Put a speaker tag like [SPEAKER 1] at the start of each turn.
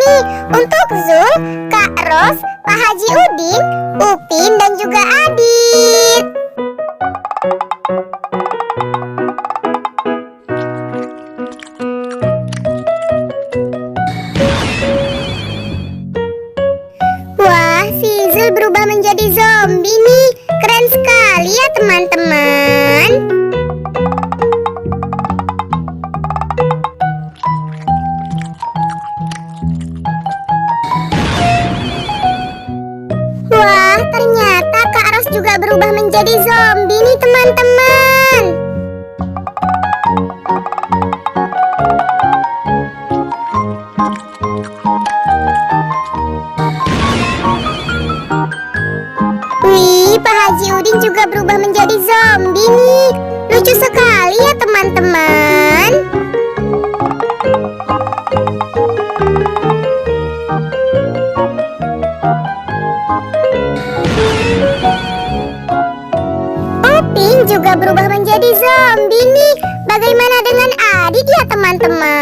[SPEAKER 1] nih untuk Zul, Kak Ros, Pak Haji Udin, Upin, dan juga Adit. Wah, si Zul berubah menjadi zombie nih. Keren sekali ya teman-teman. Wah, ternyata Kak Ros juga berubah menjadi zombie nih teman-teman. Wih, Pak Haji Udin juga berubah menjadi zombie nih. Lucu sekali ya teman-teman. Upin juga berubah menjadi zombie nih. Bagaimana dengan Adit ya teman-teman?